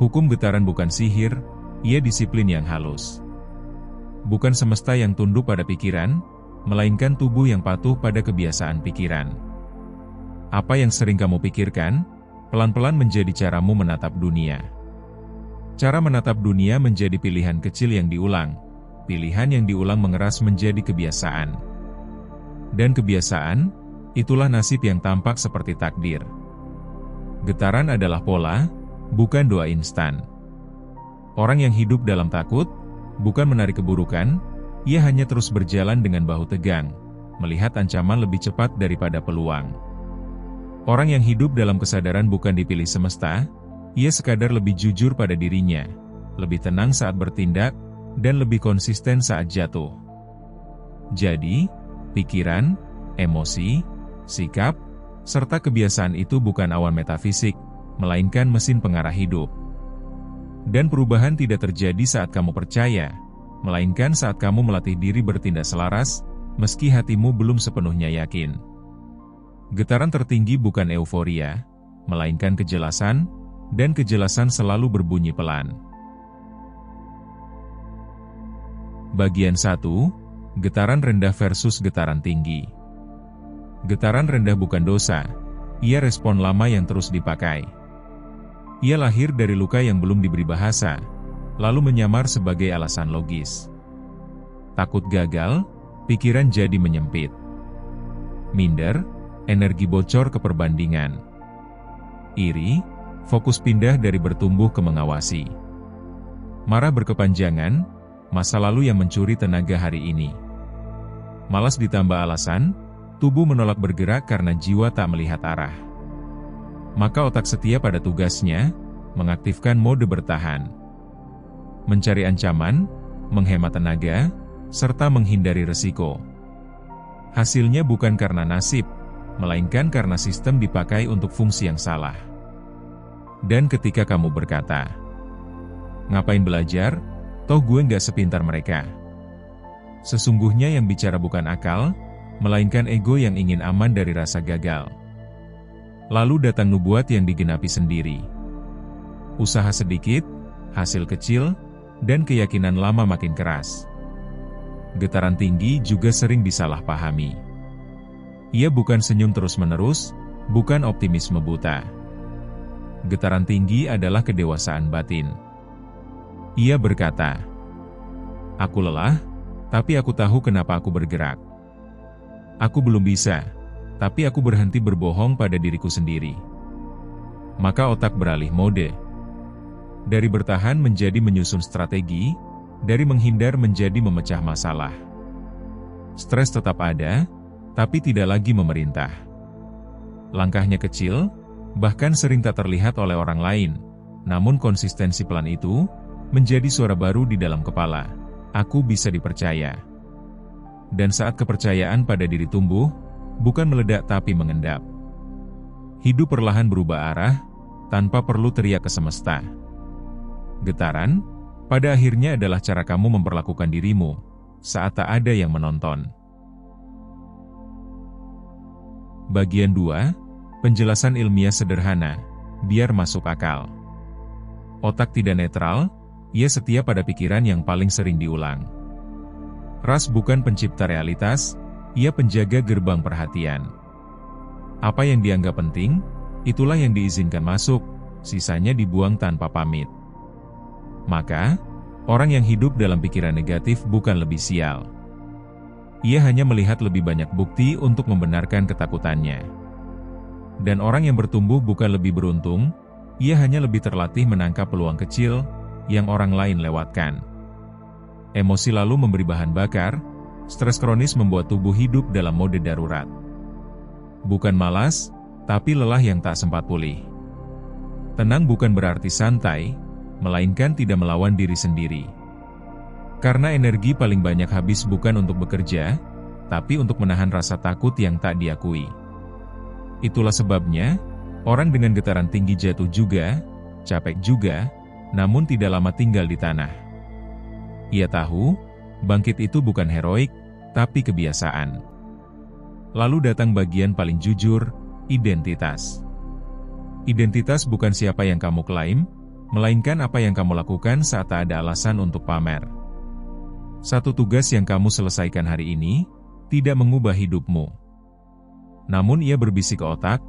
Hukum getaran bukan sihir, ia disiplin yang halus. Bukan semesta yang tunduk pada pikiran, melainkan tubuh yang patuh pada kebiasaan pikiran. Apa yang sering kamu pikirkan, pelan-pelan menjadi caramu menatap dunia. Cara menatap dunia menjadi pilihan kecil yang diulang. Pilihan yang diulang mengeras menjadi kebiasaan. Dan kebiasaan, itulah nasib yang tampak seperti takdir. Getaran adalah pola, bukan doa instan. Orang yang hidup dalam takut, bukan menarik keburukan, ia hanya terus berjalan dengan bahu tegang, melihat ancaman lebih cepat daripada peluang. Orang yang hidup dalam kesadaran bukan dipilih semesta, ia sekadar lebih jujur pada dirinya, lebih tenang saat bertindak, dan lebih konsisten saat jatuh. Jadi, pikiran, emosi, sikap, serta kebiasaan itu bukan awan metafisik, melainkan mesin pengarah hidup. Dan perubahan tidak terjadi saat kamu percaya, melainkan saat kamu melatih diri bertindak selaras, meski hatimu belum sepenuhnya yakin. Getaran tertinggi bukan euforia, melainkan kejelasan, dan kejelasan selalu berbunyi pelan. Bagian 1. Getaran rendah versus getaran tinggi. Getaran rendah bukan dosa, ia respon lama yang terus dipakai. Ia lahir dari luka yang belum diberi bahasa, lalu menyamar sebagai alasan logis. Takut gagal, pikiran jadi menyempit. Minder, energi bocor ke perbandingan. Iri, fokus pindah dari bertumbuh ke mengawasi. Marah berkepanjangan, masa lalu yang mencuri tenaga hari ini. Malas ditambah alasan, tubuh menolak bergerak karena jiwa tak melihat arah. Maka otak setia pada tugasnya, mengaktifkan mode bertahan. Mencari ancaman, menghemat tenaga, serta menghindari resiko. Hasilnya bukan karena nasib, melainkan karena sistem dipakai untuk fungsi yang salah. Dan ketika kamu berkata, "Ngapain belajar? Toh gue nggak sepintar mereka." Sesungguhnya yang bicara bukan akal, melainkan ego yang ingin aman dari rasa gagal. Lalu datang nubuat yang digenapi sendiri. Usaha sedikit, hasil kecil, dan keyakinan lama makin keras. Getaran tinggi juga sering disalahpahami. Ia bukan senyum terus-menerus, bukan optimisme buta. Getaran tinggi adalah kedewasaan batin. Ia berkata, "Aku lelah, tapi aku tahu kenapa aku bergerak. Aku belum bisa, tapi aku berhenti berbohong pada diriku sendiri." Maka otak beralih mode. Dari bertahan menjadi menyusun strategi, dari menghindar menjadi memecah masalah. Stres tetap ada, tapi tidak lagi memerintah. Langkahnya kecil, bahkan sering tak terlihat oleh orang lain, namun konsistensi pelan itu menjadi suara baru di dalam kepala. Aku bisa dipercaya. Dan saat kepercayaan pada diri tumbuh, bukan meledak tapi mengendap. Hidup perlahan berubah arah, tanpa perlu teriak ke semesta. Getaran, pada akhirnya adalah cara kamu memperlakukan dirimu, saat tak ada yang menonton. Bagian 2, penjelasan ilmiah sederhana, biar masuk akal. Otak tidak netral, ia setia pada pikiran yang paling sering diulang. Ras bukan pencipta realitas, ia penjaga gerbang perhatian. Apa yang dianggap penting, itulah yang diizinkan masuk, sisanya dibuang tanpa pamit. Maka, orang yang hidup dalam pikiran negatif bukan lebih sial. Ia hanya melihat lebih banyak bukti untuk membenarkan ketakutannya. Dan orang yang bertumbuh bukan lebih beruntung, ia hanya lebih terlatih menangkap peluang kecil yang orang lain lewatkan. Emosi lalu memberi bahan bakar, stres kronis membuat tubuh hidup dalam mode darurat. Bukan malas, tapi lelah yang tak sempat pulih. Tenang bukan berarti santai, melainkan tidak melawan diri sendiri. Karena energi paling banyak habis bukan untuk bekerja, tapi untuk menahan rasa takut yang tak diakui. Itulah sebabnya, orang dengan getaran tinggi jatuh juga, capek juga, namun tidak lama tinggal di tanah. Ia tahu, bangkit itu bukan heroik, tapi kebiasaan. Lalu datang bagian paling jujur, identitas. Identitas bukan siapa yang kamu klaim, melainkan apa yang kamu lakukan saat tak ada alasan untuk pamer. Satu tugas yang kamu selesaikan hari ini, tidak mengubah hidupmu. Namun ia berbisik ke otak,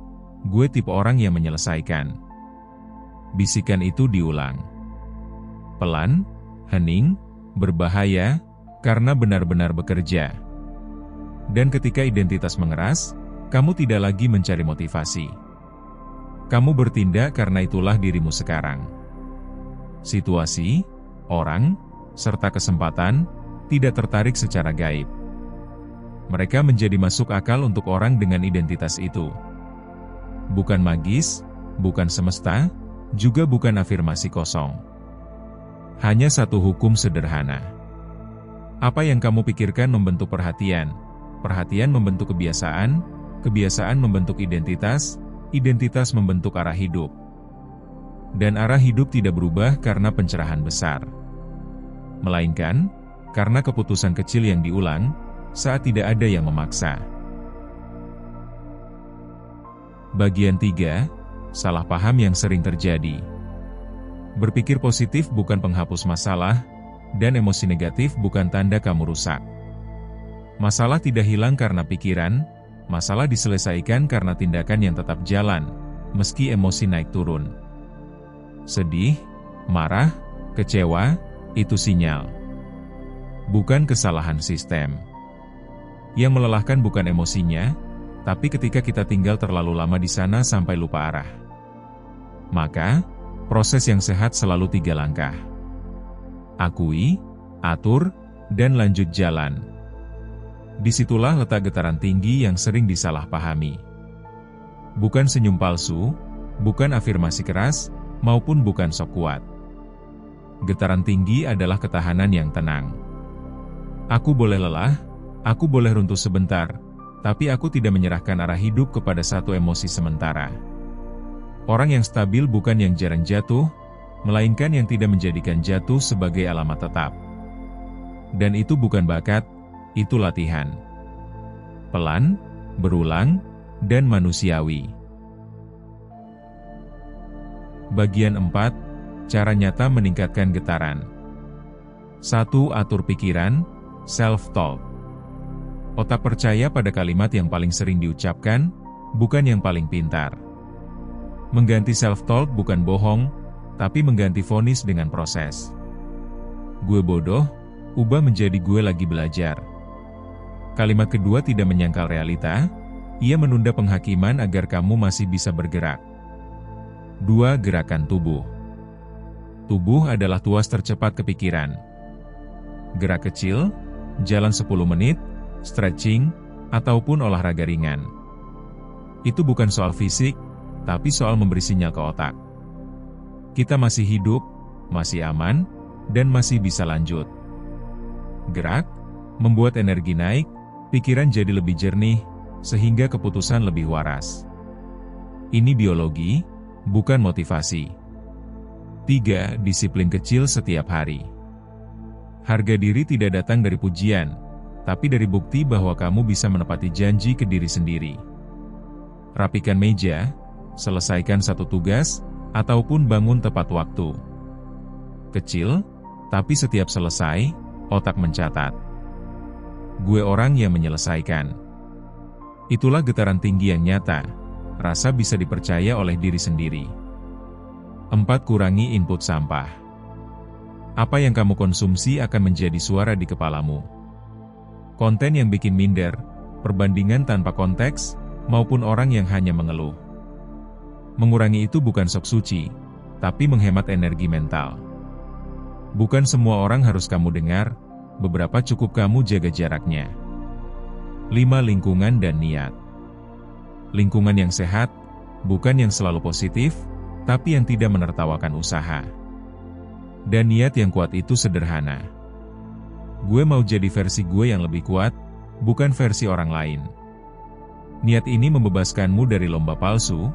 gue tipe orang yang menyelesaikan. Bisikan itu diulang. Pelan, hening, berbahaya, karena benar-benar bekerja. Dan ketika identitas mengeras, kamu tidak lagi mencari motivasi. Kamu bertindak karena itulah dirimu sekarang. Situasi, orang, serta kesempatan, tidak tertarik secara gaib. Mereka menjadi masuk akal untuk orang dengan identitas itu. Bukan magis, bukan semesta, juga bukan afirmasi kosong. Hanya satu hukum sederhana. Apa yang kamu pikirkan membentuk perhatian, perhatian membentuk kebiasaan, kebiasaan membentuk identitas, identitas membentuk arah hidup. Dan arah hidup tidak berubah karena pencerahan besar. Melainkan, karena keputusan kecil yang diulang, saat tidak ada yang memaksa. Bagian 3, salah paham yang sering terjadi. Berpikir positif bukan penghapus masalah, dan emosi negatif bukan tanda kamu rusak. Masalah tidak hilang karena pikiran, masalah diselesaikan karena tindakan yang tetap jalan, meski emosi naik turun. Sedih, marah, kecewa, itu sinyal. Bukan kesalahan sistem. Yang melelahkan bukan emosinya, tapi ketika kita tinggal terlalu lama di sana sampai lupa arah. Maka, proses yang sehat selalu 3 langkah. Akui, atur, dan lanjut jalan. Disitulah letak getaran tinggi yang sering disalahpahami. Bukan senyum palsu, bukan afirmasi keras, maupun bukan sok kuat. Getaran tinggi adalah ketahanan yang tenang. Aku boleh lelah, aku boleh runtuh sebentar, tapi aku tidak menyerahkan arah hidup kepada satu emosi sementara. Orang yang stabil bukan yang jarang jatuh, melainkan yang tidak menjadikan jatuh sebagai alamat tetap. Dan itu bukan bakat, itu latihan. Pelan, berulang, dan manusiawi. Bagian 4, cara nyata meningkatkan getaran. 1. Atur pikiran, self-talk. Otak percaya pada kalimat yang paling sering diucapkan, bukan yang paling pintar. Mengganti self-talk bukan bohong, tapi mengganti vonis dengan proses. Gue bodoh, ubah menjadi gue lagi belajar. Kalimat kedua tidak menyangkal realita, ia menunda penghakiman agar kamu masih bisa bergerak. 2. Gerakan tubuh. Tubuh adalah tuas tercepat kepikiran. Gerak kecil, jalan 10 menit, stretching, ataupun olahraga ringan. Itu bukan soal fisik, tapi soal memberi sinyal ke otak. Kita masih hidup, masih aman, dan masih bisa lanjut. Gerak, membuat energi naik, pikiran jadi lebih jernih, sehingga keputusan lebih waras. Ini biologi, bukan motivasi. 3. Disiplin kecil setiap hari. Harga diri tidak datang dari pujian, tapi dari bukti bahwa kamu bisa menepati janji ke diri sendiri. Rapikan meja, selesaikan satu tugas, ataupun bangun tepat waktu. Kecil, tapi setiap selesai, otak mencatat. Gue orang yang menyelesaikan. Itulah getaran tinggi yang nyata, rasa bisa dipercaya oleh diri sendiri. 4. Kurangi input sampah. Apa yang kamu konsumsi akan menjadi suara di kepalamu. Konten yang bikin minder, perbandingan tanpa konteks, maupun orang yang hanya mengeluh. Mengurangi itu bukan sok suci, tapi menghemat energi mental. Bukan semua orang harus kamu dengar, beberapa cukup kamu jaga jaraknya. 5. Lingkungan dan niat. Lingkungan yang sehat, bukan yang selalu positif, tapi yang tidak menertawakan usaha. Dan niat yang kuat itu sederhana. Gue mau jadi versi gue yang lebih kuat, bukan versi orang lain. Niat ini membebaskanmu dari lomba palsu,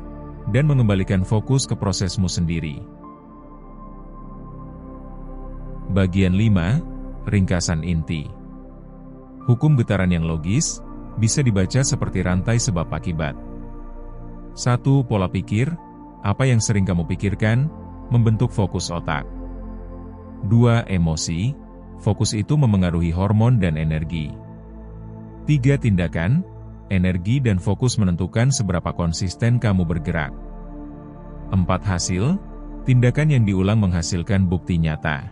dan mengembalikan fokus ke prosesmu sendiri. Bagian 5, ringkasan inti. Hukum getaran yang logis, bisa dibaca seperti rantai sebab akibat. 1. Pola pikir, apa yang sering kamu pikirkan, membentuk fokus otak. 2. Emosi, fokus itu memengaruhi hormon dan energi. 3. Tindakan, energi dan fokus menentukan seberapa konsisten kamu bergerak. 4. Hasil, tindakan yang diulang menghasilkan bukti nyata.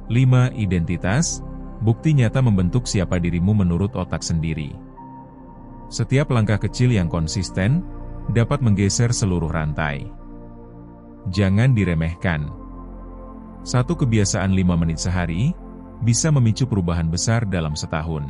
5. Identitas, bukti nyata membentuk siapa dirimu menurut otak sendiri. Setiap langkah kecil yang konsisten, dapat menggeser seluruh rantai. Jangan diremehkan. Satu kebiasaan 5 menit sehari, bisa memicu perubahan besar dalam setahun.